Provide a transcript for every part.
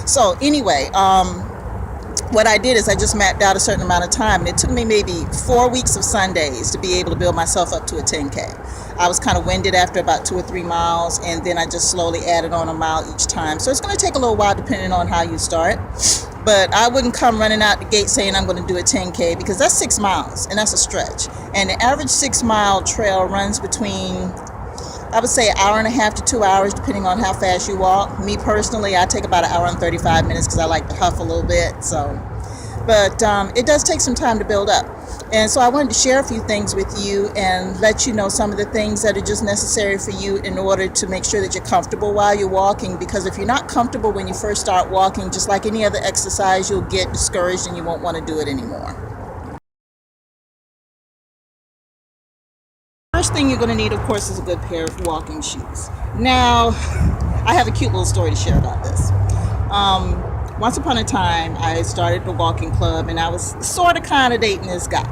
So anyway, what I did is I just mapped out a certain amount of time, and it took me maybe 4 weeks of Sundays to be able to build myself up to a 10K. I was kind of winded after about 2 or 3 miles, and then I just slowly added on a mile each time. So it's going to take a little while depending on how you start. But I wouldn't come running out the gate saying I'm going to do a 10K, because that's 6 miles, and that's a stretch. And the average 6 mile trail runs between, I would say, an hour and a half to 2 hours, depending on how fast you walk. Me personally, I take about an hour and 35 minutes because I like to huff a little bit. But it does take some time to build up. And so I wanted to share a few things with you and let you know some of the things that are just necessary for you in order to make sure that you're comfortable while you're walking. Because if you're not comfortable when you first start walking, just like any other exercise, you'll get discouraged and you won't want to do it anymore. First thing you're going to need, of course, is a good pair of walking shoes. Now, I have a cute little story to share about this. Once upon a time, I started the walking club, and I was sort of kind of dating this guy.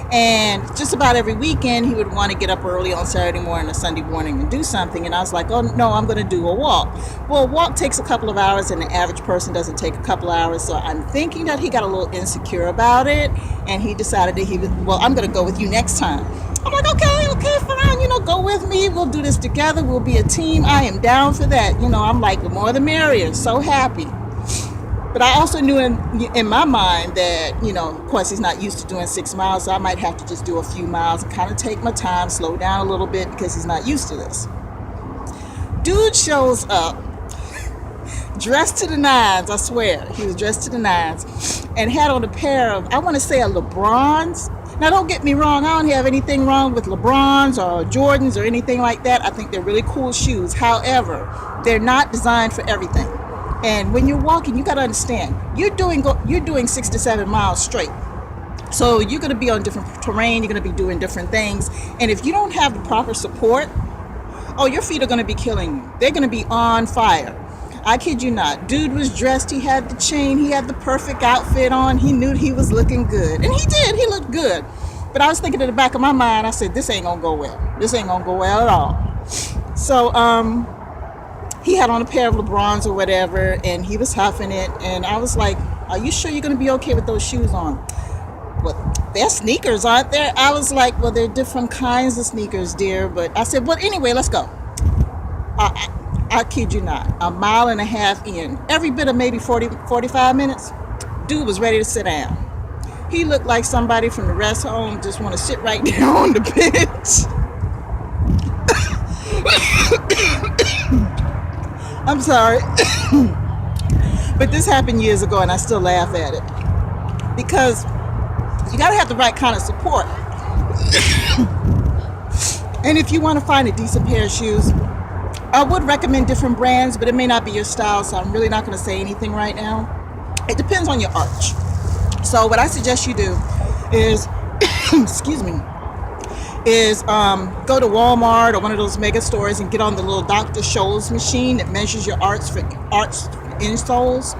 And just about every weekend, he would want to get up early on Saturday morning or Sunday morning and do something. And I was like, oh, no, I'm going to do a walk. Well, a walk takes a couple of hours, and the average person doesn't take a couple of hours. So I'm thinking that he got a little insecure about it, and he decided that well, I'm going to go with you next time. I'm like, okay, fine, go with me. We'll do this together. We'll be a team. I am down for that. I'm like, the more the merrier. So happy. But I also knew in my mind that, of course, he's not used to doing 6 miles, so I might have to just do a few miles and kind of take my time, slow down a little bit, because he's not used to this. Dude shows up, dressed to the nines, I swear. He was dressed to the nines, and had on a pair of, I want to say, a LeBron's. Now, don't get me wrong, I don't have anything wrong with LeBron's or Jordans or anything like that. I think they're really cool shoes. However, they're not designed for everything. And when you're walking, you got to understand, you're doing 6 to 7 miles straight. So you're going to be on different terrain, you're going to be doing different things. And if you don't have the proper support, your feet are going to be killing you. They're going to be on fire. I kid you not. Dude was dressed, he had the chain, he had the perfect outfit on, he knew he was looking good. And he did, he looked good. But I was thinking in the back of my mind, I said, this ain't going to go well. This ain't going to go well at all. So, he had on a pair of LeBrons or whatever, and he was huffing it. And I was like, are you sure you're going to be okay with those shoes on? Well, they're sneakers, aren't there? I was like, well, they're different kinds of sneakers, dear. But I said, well, anyway, let's go. I kid you not. A mile and a half in, every bit of maybe 45 minutes, dude was ready to sit down. He looked like somebody from the rest home, just want to sit right down on the bench. I'm sorry. But this happened years ago, and I still laugh at it. Because you got to have the right kind of support. And if you want to find a decent pair of shoes, I would recommend different brands, but it may not be your style, so I'm really not going to say anything right now. It depends on your arch. So what I suggest you do is, excuse me, go to Walmart or one of those mega stores and get on the little Dr. Scholl's machine that measures your arch insoles,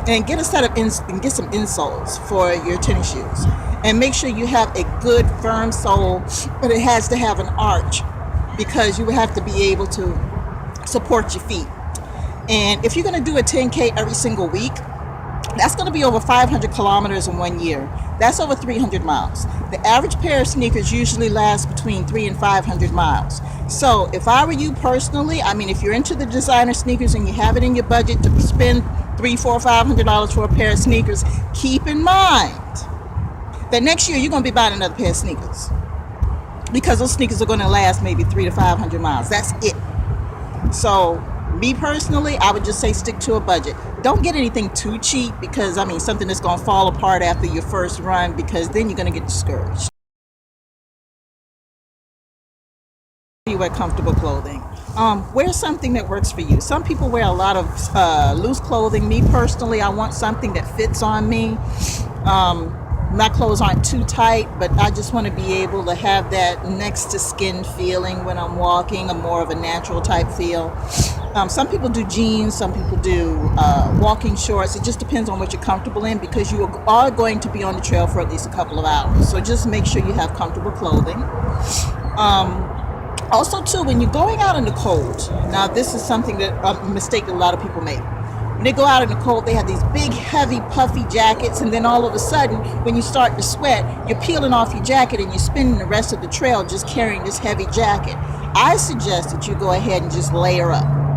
and get a set of and get some insoles for your tennis shoes. And make sure you have a good firm sole, but it has to have an arch, because you have to be able to support your feet. And if you're going to do a 10K every single week, that's going to be over 500 kilometers in 1 year. That's over 300 miles. The average pair of sneakers usually lasts between 300 and 500 miles. So if I were you personally, if you're into the designer sneakers and you have it in your budget to spend $300, $400, $500 for a pair of sneakers, keep in mind that next year you're going to be buying another pair of sneakers, because those sneakers are going to last maybe 300 to 500 miles. That's it. So me personally, I would just say stick to a budget. Don't get anything too cheap, because something that's going to fall apart after your first run, because then you're going to get discouraged. You wear comfortable clothing. Wear something that works for you. Some people wear a lot of loose clothing. Me personally, I want something that fits on me. My clothes aren't too tight, but I just want to be able to have that next to skin feeling when I'm walking, a more of a natural type feel. Some people do jeans, some people do walking shorts. It just depends on what you're comfortable in, because you are going to be on the trail for at least a couple of hours. So just make sure you have comfortable clothing. Also, too, when you're going out in the cold, now this is something that a mistake that a lot of people make. When they go out in the cold, they have these big, heavy, puffy jackets, and then all of a sudden, when you start to sweat, you're peeling off your jacket and you're spending the rest of the trail just carrying this heavy jacket. I suggest that you go ahead and just layer up.